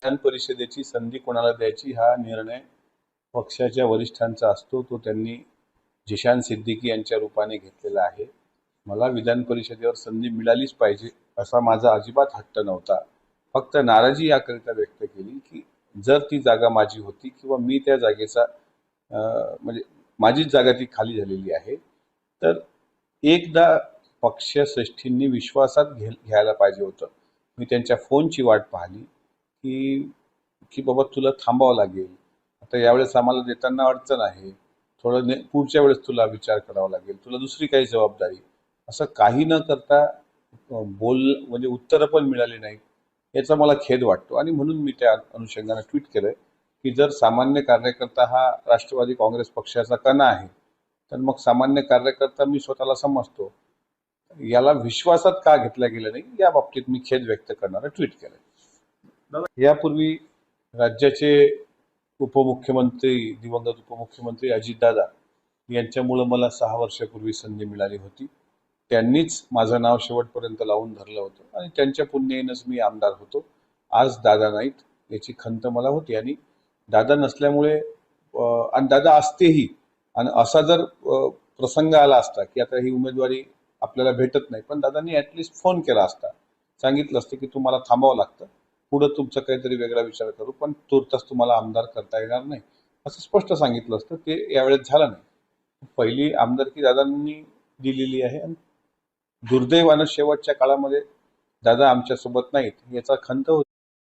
विधान परिषदेची संधी कोणाला द्यायची हा निर्णय पक्षाच्या वरिष्ठांचा असतो. तो त्यांनी जिशान सिद्दीकी यांच्या रूपाने घेतलेला आहे. मला विधान परिषदेवर संधी मिळालीच पाहिजे असा माझा अजिबात हट्ट नव्हता. फक्त नाराजी याकरिता व्यक्त केली की जर ती जागा माझी होती किंवा मी त्या जागेचा म्हणजे माझीच जागा ती खाली झालेली आहे, तर एकदा पक्षश्रेष्ठींनी विश्वासात घ्यायला पाहिजे होतं. मी त्यांच्या फोनची वाट पाहिली की की बाबा तुला थांबावं लागेल, आता यावेळेस आम्हाला देताना अडचण आहे, थोडं पुढच्या वेळेस तुला विचार करावा लागेल, तुला दुसरी काही जबाबदारी, असं काही न करता म्हणजे उत्तरं पण मिळाली नाहीत. याचा मला खेद वाटतो आणि म्हणून मी त्या अनुषंगाने ट्विट केलंय की जर सामान्य कार्यकर्ता हा राष्ट्रवादी काँग्रेस पक्षाचा कणा आहे, तर मग सामान्य कार्यकर्ता मी स्वतःला समजतो, याला विश्वासात का घेतला गेला नाही या बाबतीत मी खेद व्यक्त करणारं ट्विट केलंय. यापूर्वी राज्याचे उपमुख्यमंत्री दिवंगत उपमुख्यमंत्री अजितदादा यांच्यामुळे मला 6 वर्षापूर्वी संधी मिळाली होती. त्यांनीच माझं नाव शेवटपर्यंत लावून धरलं होतं आणि त्यांच्या पुण्याईनंच मी आमदार होतो. आज दादा नाहीत याची खंत मला होती आणि दादा नसल्यामुळे आणि दादा असतेही आणि असा जर प्रसंग आला असता की आता ही उमेदवारी आपल्याला भेटत नाही, पण दादांनी ऍटलिस्ट फोन केला असता, सांगितलं असतं की तुम्हाला थांबावं लागतं, पुढे तुमचा काहीतरी वेगळा विचार करू, पण तुर्तास तुम्हाला आमदार करता येणार नाही असं स्पष्ट सांगितलं असतं. ते यावेळेस झालं नाही. पहिली आमदारकी दादांनी दिलेली आहे आणि दुर्दैवानं शेवटच्या काळामध्ये दादा आमच्या सोबत नाहीत याचा खंत होती.